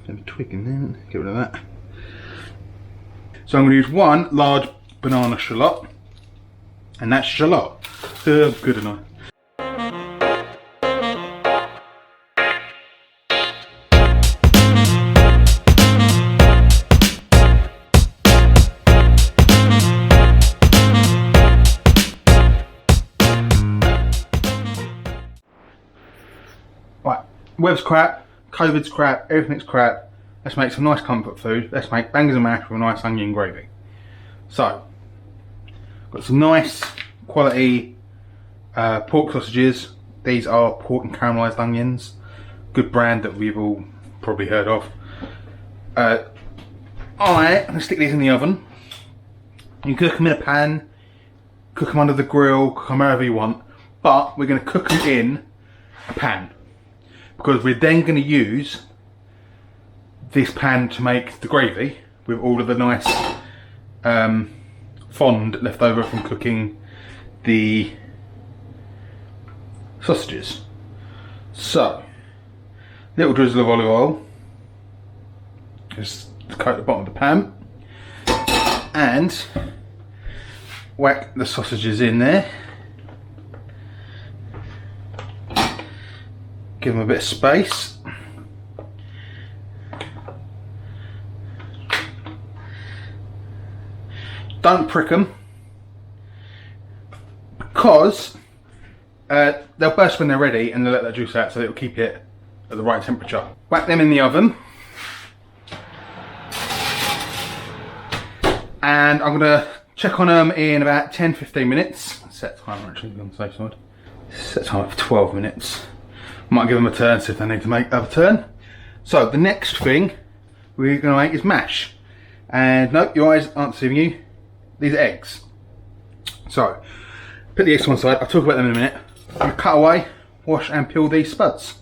Let me twig in there, get rid of that. So I'm going to use one large banana shallot, and that's shallot. Good enough. Right, weather's crap, COVID's crap, everything's crap. Let's make some nice comfort food. Let's make bangers and mash with a nice onion gravy. So, got some nice quality pork sausages. These are pork and caramelised onions. Good brand that we've all probably heard of. I'm going to stick these in the oven. You can cook them in a pan, cook them under the grill, cook them however you want. But we're going to cook them in a pan, because we're then going to use this pan to make the gravy with all of the nice fond left over from cooking the sausages. So, little drizzle of olive oil, just to coat the bottom of the pan, and whack the sausages in there. Give them a bit of space. Don't prick them, because they'll burst when they're ready, and they'll let that juice out, so it'll keep it at the right temperature. Whack them in the oven, and I'm going to check on them in about 10-15 minutes. Set timer actually on the safe side. Set timer for 12 minutes. Might give them a turn, see if they need to make another turn. So the next thing we're going to make is mash. And no, your eyes aren't deceiving you. These are eggs. So, put the eggs to one side. I'll talk about them in a minute. I'm going to cut away, wash and peel these spuds.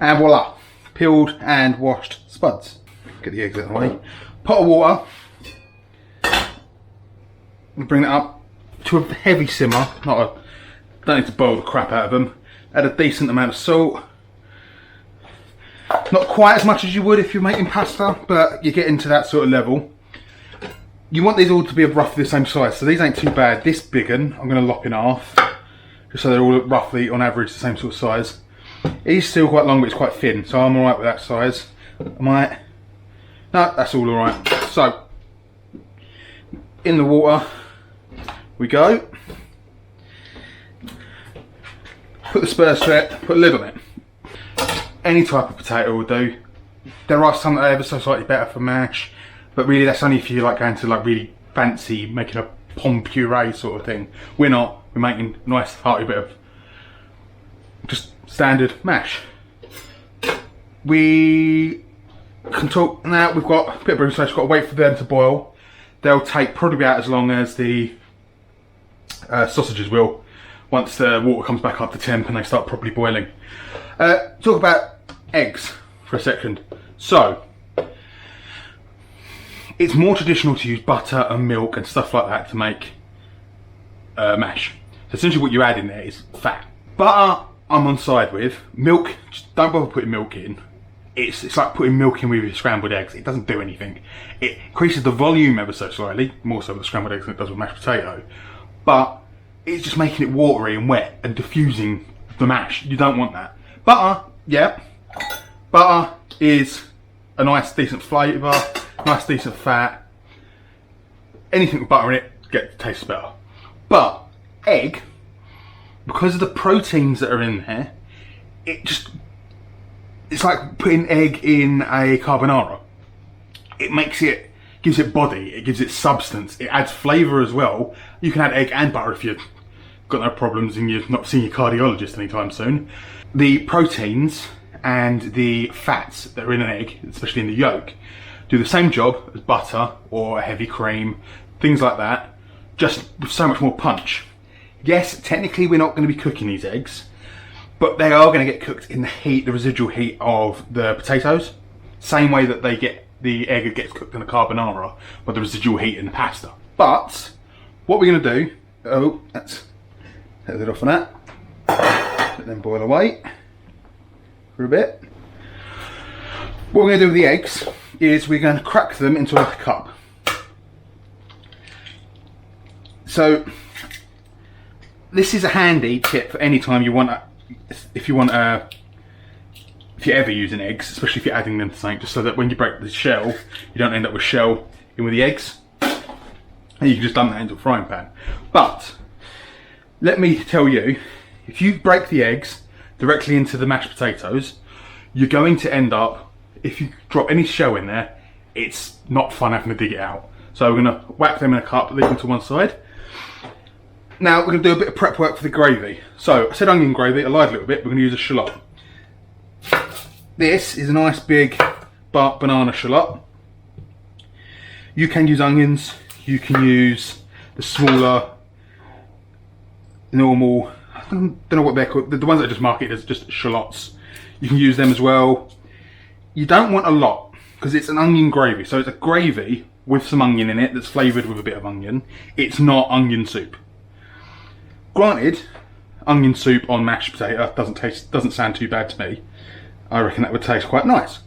And voila, peeled and washed spuds. Get the eggs out of the way. Pot of water. Bring it up to a heavy simmer. Don't need to boil the crap out of them. Add a decent amount of salt. Not quite as much as you would if you're making pasta, but you get into that sort of level. You want these all to be roughly the same size, so these ain't too bad. This big one, I'm going to lop in half, just so they're all roughly, on average, the same sort of size. It is still quite long, but it's quite thin, so I'm alright with that size. No, that's all alright. So, in the water we go. Put the spurs to it, put a lid on it. Any type of potato will do. There are some that are ever so slightly better for mash, but really that's only if you like going to like really fancy, making a pomme puree sort of thing. We're not. We're making a nice hearty bit of just standard mash. We can talk now. We've got a bit of broom, so I've got to wait for them to boil. They'll take probably about as long as the sausages will, once the water comes back up to temp and they start properly boiling. Talk about eggs for a second. So, it's more traditional to use butter and milk and stuff like that to make mash. So essentially what you add in there is fat. Butter, I'm on side with. Milk, just don't bother putting milk in. It's like putting milk in with your scrambled eggs. It doesn't do anything. It increases the volume ever so slightly, more so with scrambled eggs than it does with mashed potato. But it's just making it watery and wet and diffusing the mash. You don't want that. Butter, yeah. Butter is a nice decent flavour, nice decent fat. Anything with butter in it tastes better. But egg, because of the proteins that are in there, it's like putting egg in a carbonara. It gives it body, it gives it substance, it adds flavour as well. You can add egg and butter if you've got no problems and you're not seeing your cardiologist anytime soon. The proteins and the fats that are in an egg, especially in the yolk, do the same job as butter or a heavy cream, things like that, just with so much more punch. Yes, technically we're not going to be cooking these eggs, but they are going to get cooked in the heat, the residual heat of the potatoes, same way that the egg gets cooked in a carbonara with the residual heat in the pasta. But what we're going to do, let's take the lid off on that, let them boil away for a bit. What we're going to do with the eggs is we're going to crack them into like a cup. So this is a handy tip for any time you want, if you're ever using eggs, especially if you're adding them to something, just so that when you break the shell, you don't end up with shell in with the eggs. And you can just dump that into a frying pan. But let me tell you, if you break the eggs directly into the mashed potatoes, you're going to end up, if you drop any shell in there, it's not fun having to dig it out. So we're going to whack them in a cup, leave them to one side. Now we're going to do a bit of prep work for the gravy. So I said onion gravy, I lied a little bit, we're going to use a shallot. This is a nice big banana shallot. You can use onions, you can use the smaller, normal, I don't know what they're called, the ones that are just marketed as just shallots. You can use them as well. You don't want a lot, because it's an onion gravy, so it's a gravy with some onion in it that's flavoured with a bit of onion. It's not onion soup. Granted, onion soup on mashed potato doesn't sound too bad to me. I reckon that would taste quite nice.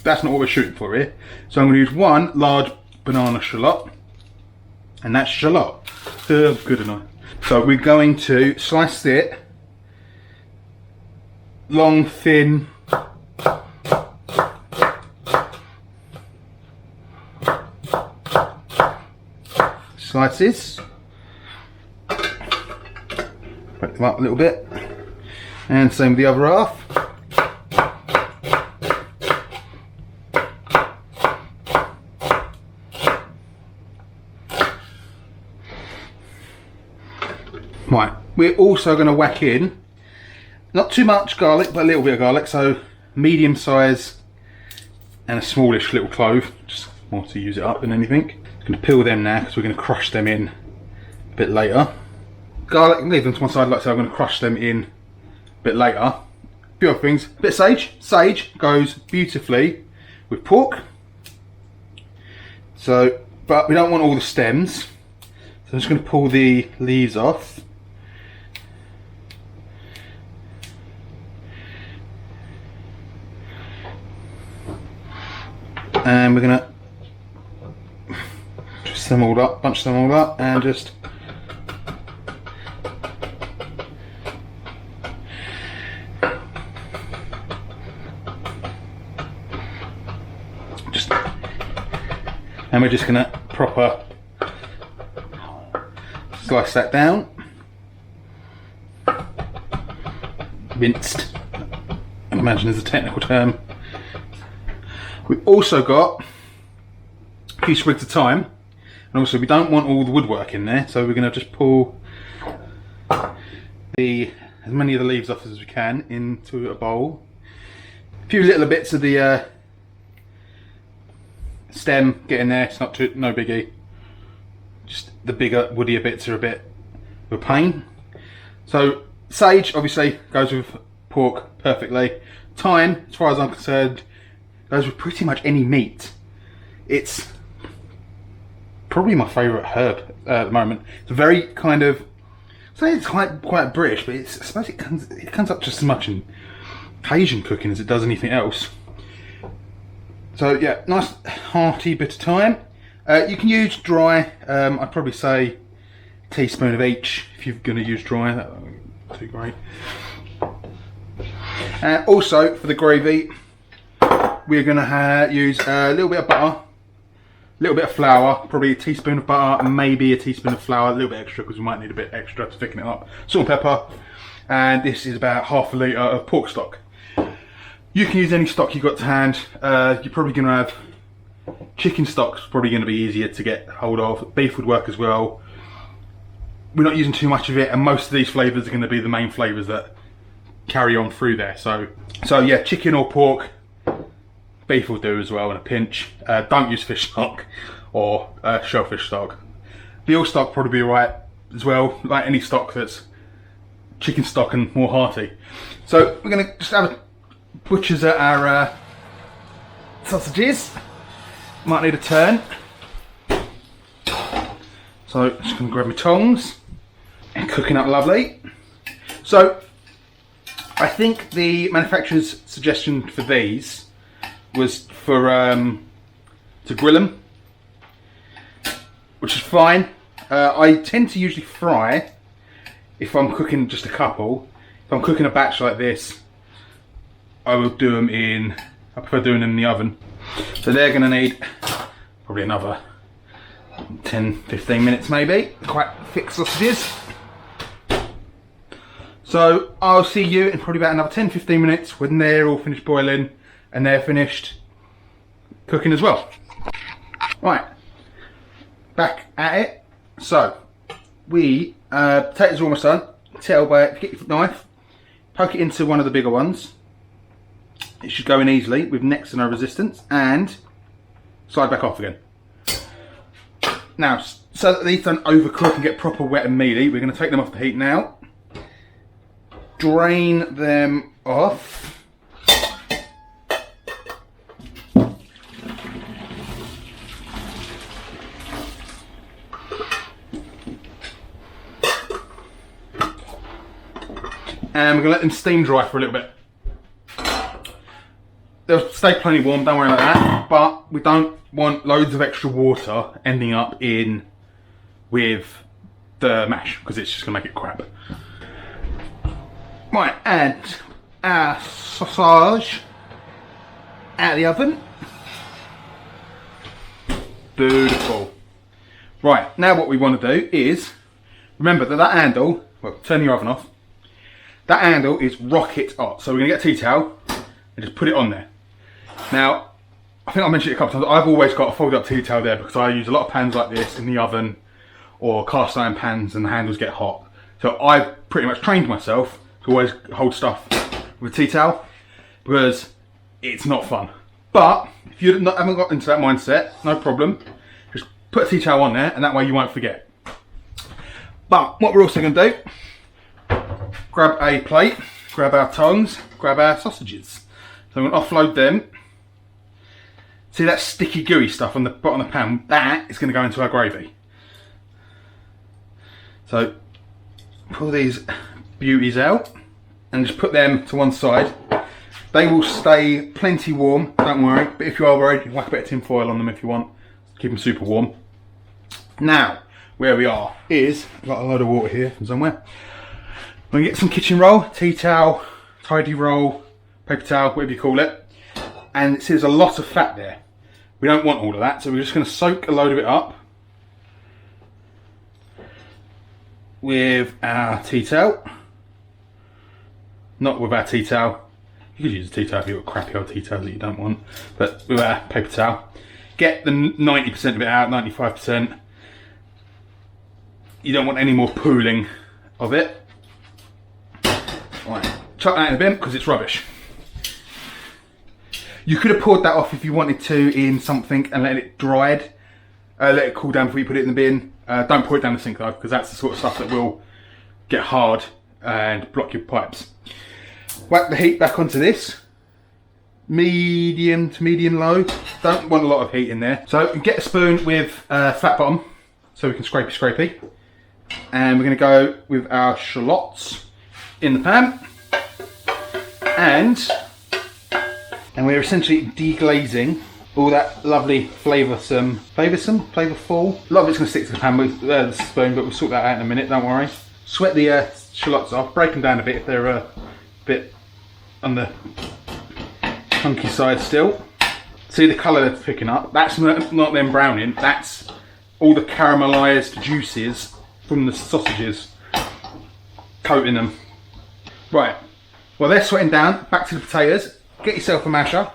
That's not what we're shooting for here. So I'm going to use one large banana shallot, and that's shallot. Good enough. So we're going to slice it long, thin, slices. Break them up a little bit, and same with the other half. Right, we're also going to whack in, not too much garlic, but a little bit of garlic, so medium size and a smallish little clove, just more to use it up than anything. I'm going to peel them now because we're going to crush them in a bit later. Garlic, leave them to one side, like I said, I'm going to crush them in a bit later. A few other things, a bit of sage. Sage goes beautifully with pork. So, but we don't want all the stems, so I'm just going to pull the leaves off. And we're going to twist them all up, bunch them all up, and just and we're just going to proper slice that down. Minced, I imagine is a technical term. We've also got a few sprigs of thyme, and also we don't want all the woodwork in there, so we're going to just pull as many of the leaves off as we can into a bowl. A few little bits of the stem get in there, it's no biggie. Just the bigger, woodier bits are a bit of a pain. So sage obviously goes with pork perfectly. Thyme, as far as I'm concerned, goes with pretty much any meat. It's probably my favourite herb at the moment. It's very kind of, I say it's quite British, but I suppose it comes up just as much in Asian cooking as it does anything else. So yeah, nice hearty bit of thyme. You can use dry. I'd probably say a teaspoon of each if you're going to use dry. That won't be too great. Also for the gravy, we're going to use a little bit of butter, a little bit of flour, probably a teaspoon of butter, and maybe a teaspoon of flour, a little bit extra because we might need a bit extra to thicken it up. Salt and pepper, and this is about half a litre of pork stock. You can use any stock you've got to hand. You're probably going to have chicken stock's probably going to be easier to get hold of. Beef would work as well. We're not using too much of it, and most of these flavours are going to be the main flavours that carry on through there. So yeah, chicken or pork. Beef will do as well in a pinch. Don't use fish stock or shellfish stock. Veal stock probably be right as well, like any stock that's chicken stock and more hearty. So we're going to just have a butchers at our sausages. Might need a turn. So just going to grab my tongs and cooking up lovely. So I think the manufacturer's suggestion for these was for to grill them, which is fine. I tend to usually fry if I'm cooking just a couple. If I'm cooking a batch like this, I will do them in, I prefer doing them in the oven. So they're going to need probably another 10-15 minutes maybe. Quite thick sausages. So I'll see you in probably about another 10-15 minutes when they're all finished boiling and they're finished cooking as well. Right, back at it. So potatoes are almost done. Tell by it, get your knife, poke it into one of the bigger ones. It should go in easily with next to no resistance, and slide back off again. Now, so that these don't overcook and get proper wet and mealy, we're going to take them off the heat now. Drain them off. And we're going to let them steam dry for a little bit. They'll stay plenty warm, don't worry about that. But we don't want loads of extra water ending up in with the mash, because it's just going to make it crap. Right, and our sausage out of the oven. Beautiful. Right, now what we want to do is, remember that handle, well, turn your oven off. That handle is rocket hot, so we're going to get a tea towel and just put it on there. Now, I think I mentioned it a couple of times, I've always got a folded up tea towel there because I use a lot of pans like this in the oven or cast iron pans and the handles get hot. So I've pretty much trained myself to always hold stuff with a tea towel because it's not fun. But if you haven't got into that mindset, no problem. Just put a tea towel on there and that way you won't forget. But what we're also going to do, grab a plate, grab our tongs, grab our sausages. So I'm going to offload them. See that sticky gooey stuff on the bottom of the pan? That is going to go into our gravy. So pull these beauties out and just put them to one side. They will stay plenty warm, don't worry. But if you are worried, you can whack a bit of tin foil on them if you want. Keep them super warm. Now, where we are is, I've got a load of water here from somewhere. I'm going to get some kitchen roll, tea towel, tidy roll, paper towel, whatever you call it. And see there's a lot of fat there. We don't want all of that, so we're just going to soak a load of it up with our tea towel. Not with our tea towel. You could use a tea towel if you've got crappy old tea towels that you don't want. But with our paper towel. Get the 90% of it out, 95%. You don't want any more pooling of it. Right, chuck that in the bin because it's rubbish. You could have poured that off if you wanted to in something and let it dry. Let it cool down before you put it in the bin. Don't pour it down the sink though, because that's the sort of stuff that will get hard and block your pipes. Whack the heat back onto this. Medium to medium low. Don't want a lot of heat in there. So get a spoon with flat bottom so we can scrapey. And we're going to go with our shallots in the pan. And we're essentially deglazing all that lovely flavorful. A lot of it's going to stick to the pan with the spoon, but we'll sort that out in a minute, don't worry. Sweat the shallots off, break them down a bit if they're a bit on the chunky side still. See the colour they're picking up? That's not them browning, that's all the caramelised juices from the sausages coating them. Right, well they're sweating down, back to the potatoes. Get yourself a masher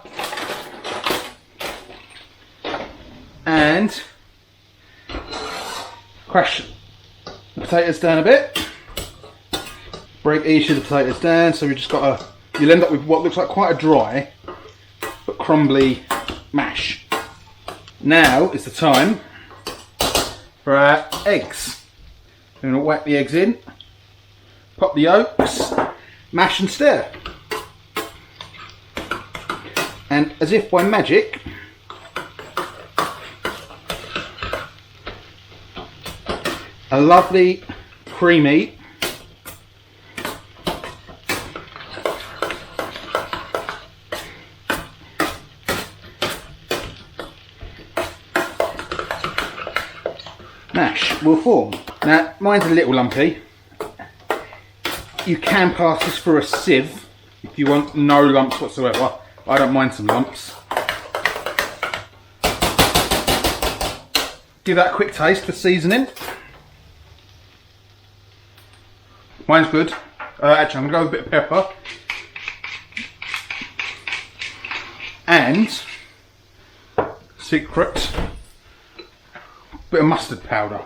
and crash the potatoes down a bit. Break each of the potatoes down, so we just got you'll end up with what looks like quite a dry but crumbly mash. Now is the time for our eggs. We're going to whack the eggs in, pop the yolks, mash and stir. And as if by magic, a lovely, creamy, mash will form. Now, mine's a little lumpy. You can pass this through a sieve if you want no lumps whatsoever. I don't mind some lumps. Give that a quick taste for seasoning. Mine's good. Actually, I'm going to go with a bit of pepper. And, secret, bit of mustard powder.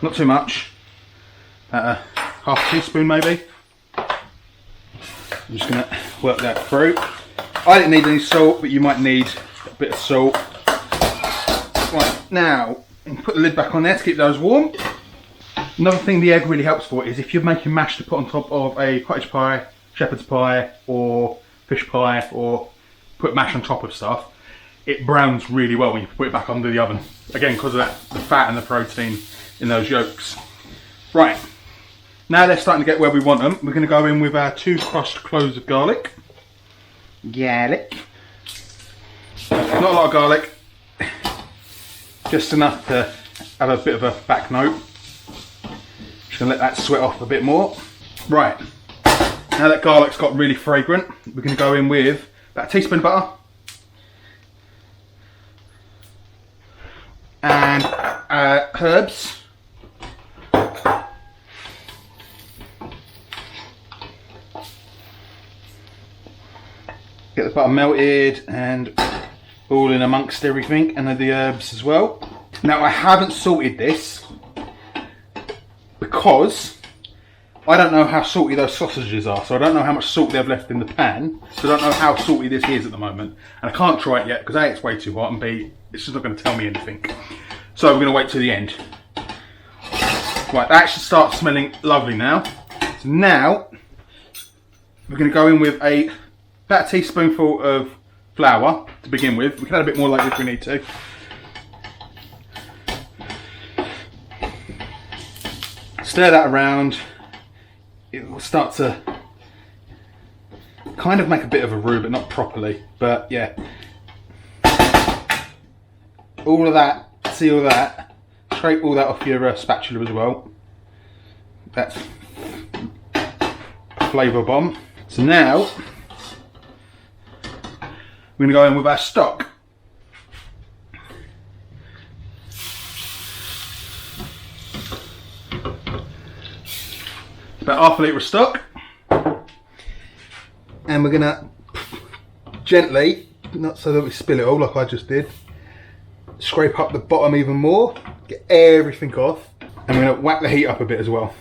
Not too much. Half a teaspoon maybe. I'm just going to work that through. I didn't need any salt, but you might need a bit of salt. Right, now, put the lid back on there to keep those warm. Another thing the egg really helps for is if you're making mash to put on top of a cottage pie, shepherd's pie, or fish pie, or put mash on top of stuff, it browns really well when you put it back under the oven. Again, because of that, the fat and the protein in those yolks. Right, now they're starting to get where we want them. We're going to go in with our 2 crushed cloves of garlic. Garlic. Not a lot of garlic, just enough to have a bit of a back note. Just going to let that sweat off a bit more. Right, now that garlic's got really fragrant, we're going to go in with about a teaspoon of butter. And herbs. Get the butter melted and all in amongst everything, and the herbs as well. Now I haven't salted this because I don't know how salty those sausages are, so I don't know how much salt they've left in the pan, so I don't know how salty this is at the moment, and I can't try it yet because A, it's way too hot, and B, it's just not going to tell me anything. So we're going to wait till the end. Right, that should start smelling lovely now. So now we're going to go in with about a teaspoonful of flour to begin with. We can add a bit more later if we need to. Stir that around. It will start to kind of make a bit of a roux, but not properly. But yeah, all of that. See all that? Scrape all that off your spatula as well. That's a flavour bomb. So now we're going to go in with our stock. About half a litre of stock. And we're going to gently, not so that we spill it all like I just did, scrape up the bottom even more, get everything off, and we're going to whack the heat up a bit as well.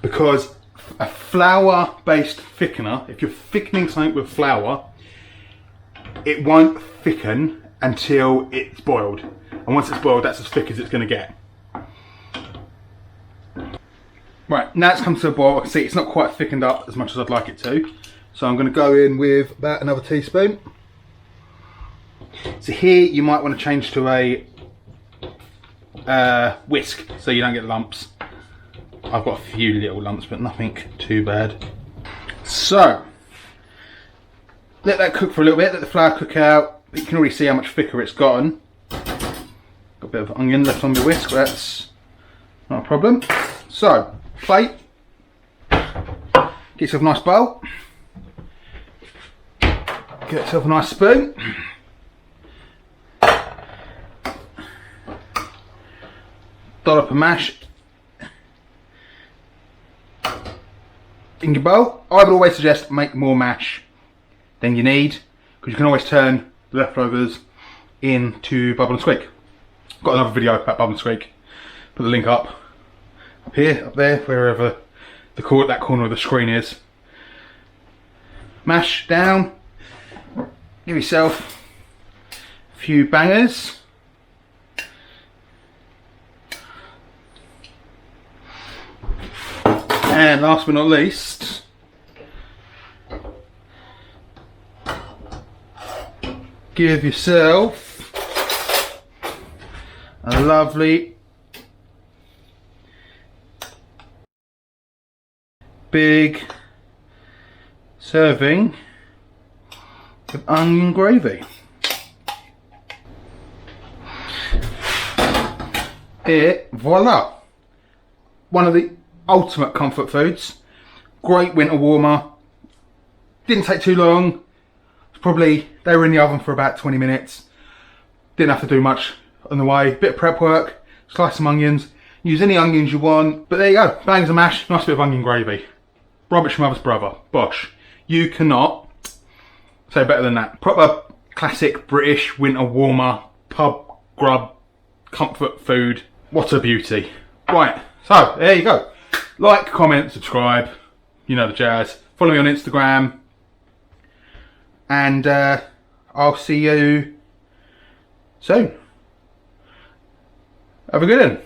Because a flour based thickener, if you're thickening something with flour, it won't thicken until it's boiled. And once it's boiled, that's as thick as it's going to get. Right, now it's come to a boil. I can see it's not quite thickened up as much as I'd like it to. So I'm going to go in with about another teaspoon. So here you might want to change to a whisk so you don't get lumps. I've got a few little lumps, but nothing too bad. So let that cook for a little bit, let the flour cook out. You can already see how much thicker it's gotten. Got a bit of onion left on the whisk, but that's not a problem. So, plate, get yourself a nice bowl, get yourself a nice spoon. Dollop of mash in your bowl. I would always suggest make more mash than you need, because you can always turn the leftovers into bubble and squeak. Got another video about bubble and squeak. Put the link up here, up there, wherever that corner of the screen is. Mash down. Give yourself a few bangers. And last but not least, give yourself a lovely big serving of onion gravy. Here, voila. One of the ultimate comfort foods. Great winter warmer. Didn't take too long. Probably, they were in the oven for about 20 minutes. Didn't have to do much on the way. Bit of prep work, slice some onions. Use any onions you want. But there you go, bangers and mash, nice bit of onion gravy. Rubbish mother's brother, bosh. You cannot say better than that. Proper classic British winter warmer, pub, grub, comfort food. What a beauty. Right, so there you go. Like, comment, subscribe. You know the jazz. Follow me on Instagram. And I'll see you soon. Have a good one.